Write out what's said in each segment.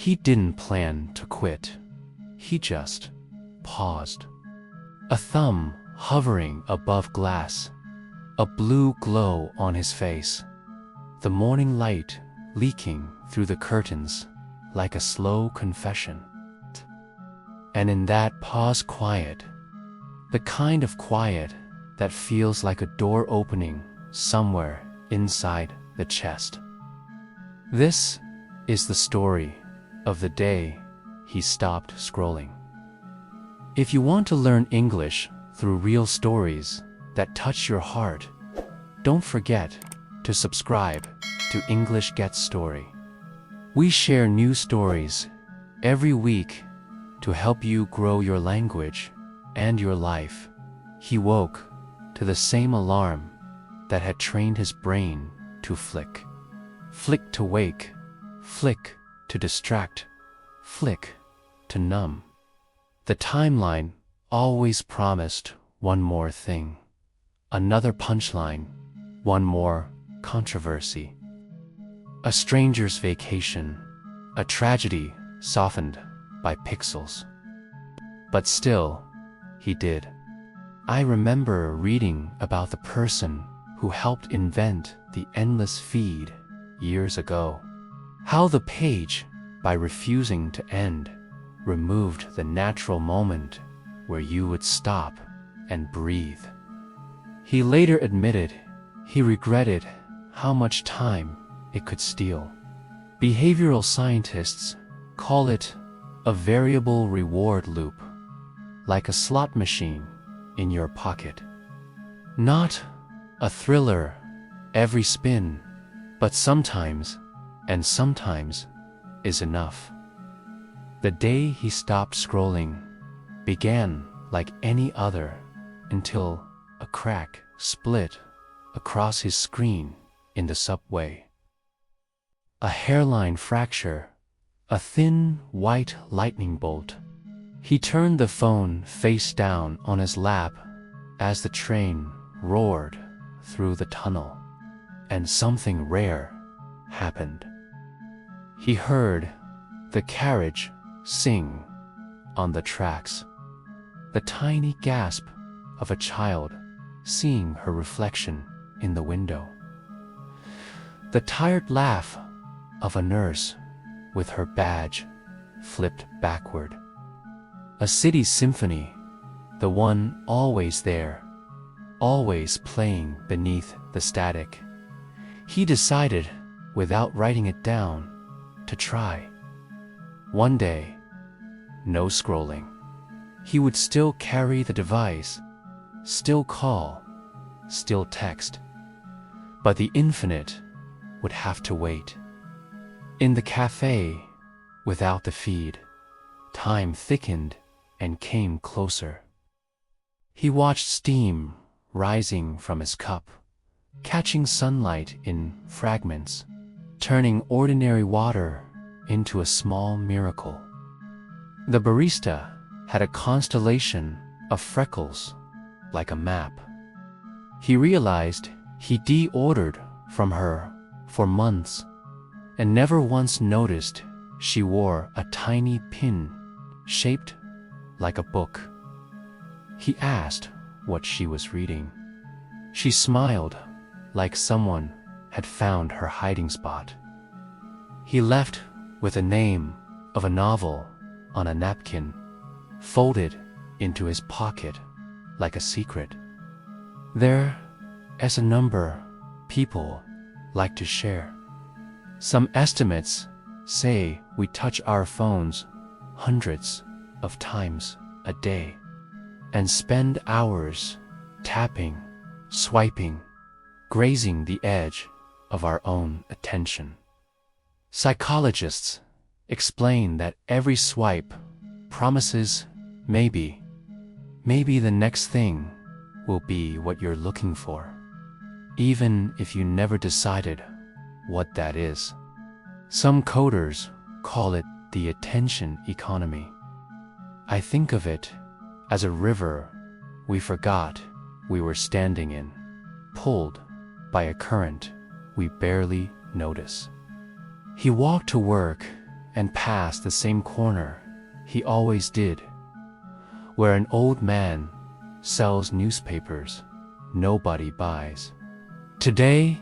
He didn't plan to quit. He just paused. A thumb hovering above glass, a blue glow on his face, the morning light leaking through the curtains like a slow confession. And in that pause quiet, the kind of quiet that feels like a door opening somewhere inside the chest. This is the story of the day he stopped scrolling. If you want to learn English through real stories that touch your heart, don't forget to subscribe to English Get Story. We share new stories every week to help you grow your language and your life. He woke to the same alarm that had trained his brain to flick. Flick to wake, flick to distract, flick to numb. The timeline always promised one more thing, another punchline, one more controversy. A stranger's vacation, a tragedy softened by pixels. But still, he did. I remember reading about the person who helped invent the endless feed years ago. How the page, by refusing to end, removed the natural moment where you would stop and breathe. He later admitted he regretted how much time it could steal. Behavioral scientists call it a variable reward loop, like a slot machine in your pocket. Not a thriller every spin, but sometimes, and sometimes, is enough. The day he stopped scrolling began like any other until a crack split across his screen in the subway. A hairline fracture, a thin white lightning bolt. He turned the phone face down on his lap as the train roared through the tunnel, and something rare happened. He heard the carriage sing on the tracks, the tiny gasp of a child seeing her reflection in the window, the tired laugh of a nurse with her badge flipped backward. A city symphony, the one always there, always playing beneath the static. He decided, without writing it down, to try. One day, no scrolling. He would still carry the device, still call, still text. But the infinite would have to wait. In the cafe, without the feed, time thickened and came closer. He watched steam rising from his cup, catching sunlight in fragments, turning ordinary water into a small miracle. The barista had a constellation of freckles like a map. He realized he de-ordered from her for months and never once noticed she wore a tiny pin shaped like a book. He asked what she was reading. She smiled like someone had found her hiding spot. He left with the name of a novel on a napkin, folded into his pocket like a secret. There is a number people like to share. Some estimates say we touch our phones hundreds of times a day and spend hours tapping, swiping, grazing the edge of our own attention. Psychologists explain that every swipe promises maybe the next thing will be what you're looking for, even if you never decided what that is. Some coders call it the attention economy. I think of it as a river we forgot we were standing in, pulled by a current we barely notice. He walked to work and past the same corner he always did, where an old man sells newspapers nobody buys. Today,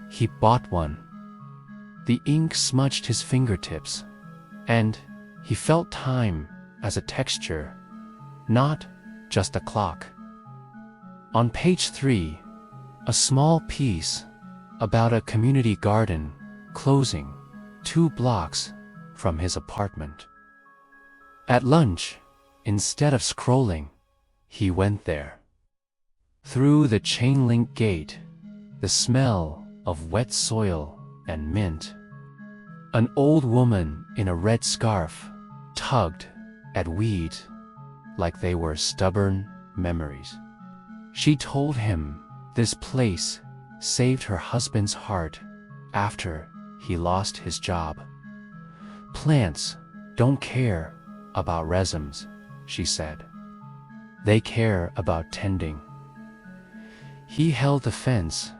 he bought one. The ink smudged his fingertips, and he felt time as a texture, not just a clock. On page 3, a small piece about a community garden closing 2 blocks from his apartment. At lunch, instead of scrolling, he went there. Through the chain-link gate, the smell of wet soil and mint. An old woman in a red scarf tugged at weeds like they were stubborn memories. She told him this place saved her husband's heart after he lost his job. Plants don't care about rhizomes, she said. They care about tending. He held the fence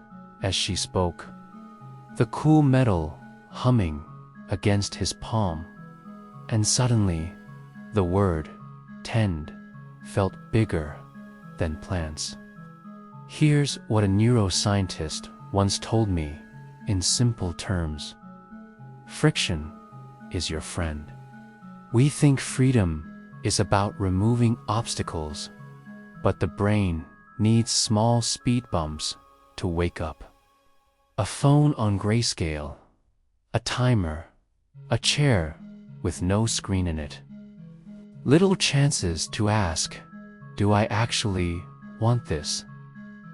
as she spoke, the cool metal humming against his palm, and suddenly the word tend felt bigger than plants. Here's what a neuroscientist once told me in simple terms. Friction is your friend. We think freedom is about removing obstacles, but the brain needs small speed bumps to wake up. A phone on grayscale, a timer, a chair with no screen in it. Little chances to ask, do I actually want this?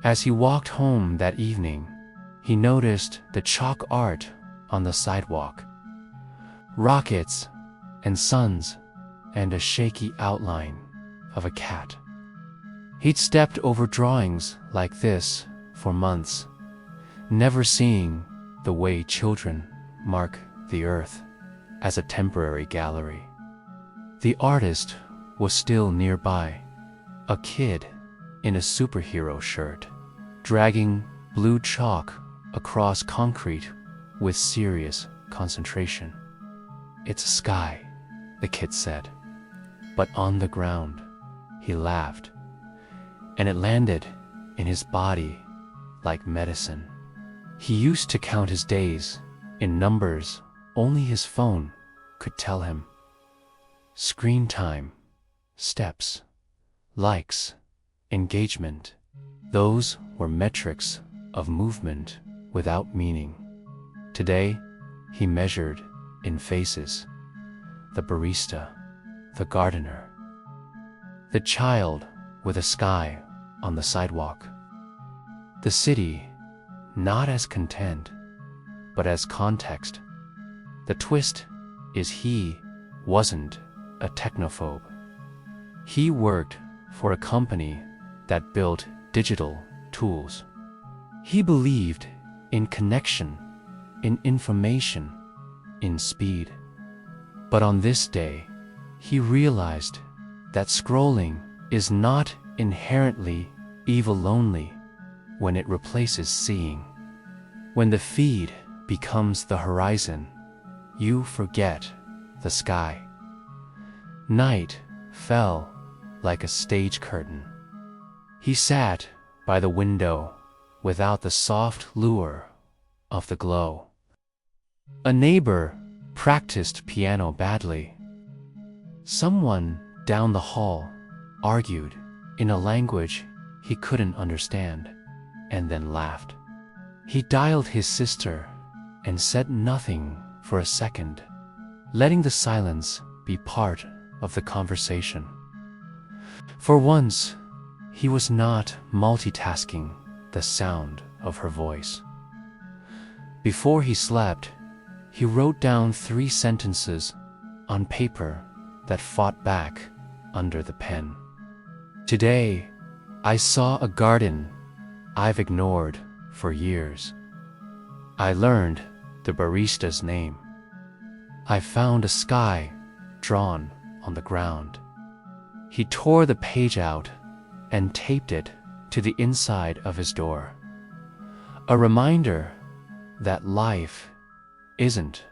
As he walked home that evening, he noticed the chalk art on the sidewalk. Rockets and suns and a shaky outline of a cat. He'd stepped over drawings like this for months, never seeing the way children mark the earth as a temporary gallery. The artist was still nearby, a kid in a superhero shirt, dragging blue chalk across concrete with serious concentration. It's a sky, the kid said. But on the ground, he laughed, and it landed in his body like medicine. He used to count his days in numbers only his phone could tell him. Screen time, steps, likes, engagement, those were metrics of movement without meaning. Today, he measured in faces: the barista, the gardener, the child with a sky on the sidewalk. The city, not as content, but as context. The twist is he wasn't a technophobe. He worked for a company that built digital tools. He believed in connection, in information, in speed. But on this day, he realized that scrolling is not inherently evil lonely when it replaces seeing. When the feed becomes the horizon, you forget the sky. Night fell like a stage curtain. He sat by the window without the soft lure of the glow. A neighbor practiced piano badly. Someone down the hall argued in a language he couldn't understand, and then laughed. He dialed his sister and said nothing for a second, letting the silence be part of the conversation. For once, he was not multitasking the sound of her voice. Before he slept, he wrote down 3 sentences on paper that fought back under the pen. Today, I saw a garden I've ignored for years. I learned the barista's name. I found a sky drawn on the ground. He tore the page out and taped it to the inside of his door. A reminder that life isn't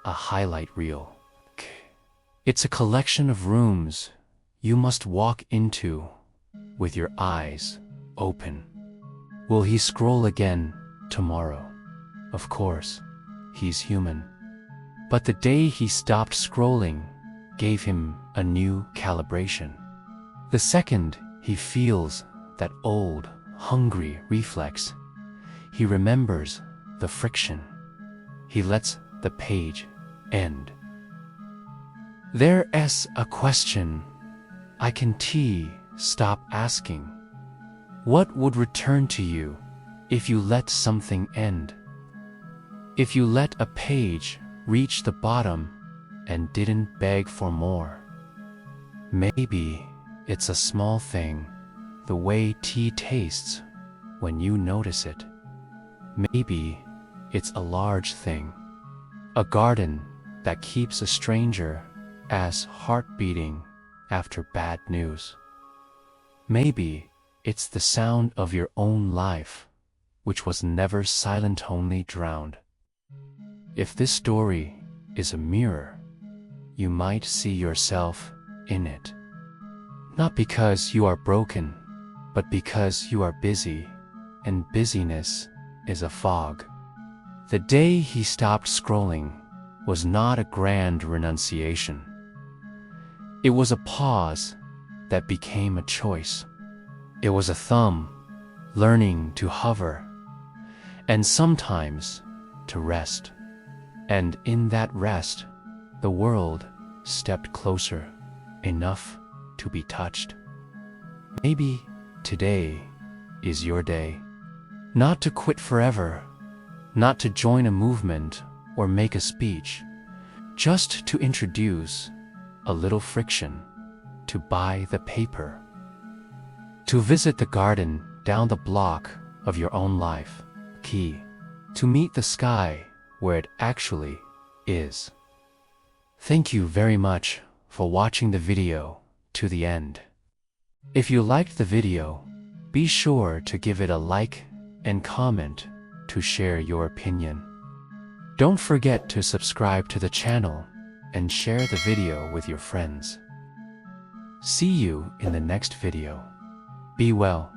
a highlight reel. It's a collection of rooms you must walk into with your eyes open. Will he scroll again tomorrow? Of course, he's human. But the day he stopped scrolling gave him a new calibration. The second he feels that old, hungry reflex, he remembers the friction. He lets the page end. There's a question I can stop asking. What would return to you if you let something end? If you let a page reach the bottom and didn't beg for more? Maybe it's a small thing, the way tea tastes when you notice it. Maybe it's a large thing, a garden that keeps a stranger as heart beating after bad news. Maybe it's the sound of your own life, which was never silent, only drowned. If this story is a mirror, you might see yourself in it. Not because you are broken, but because you are busy, and busyness is a fog. The day he stopped scrolling was not a grand renunciation. It was a pause that became a choice. It was a thumb learning to hover, and sometimes to rest. And in that rest, the world stepped closer, enough to be touched. Maybe today is your day. Not to quit forever, not to join a movement or make a speech, just to introduce a little friction, to buy the paper, to visit the garden down the block of your own life, key, to meet the sky where it actually is. Thank you very much for watching the video to the end. If you liked the video, be sure to give it a like and comment to share your opinion. Don't forget to subscribe to the channel and share the video with your friends. See you in the next video. Be well.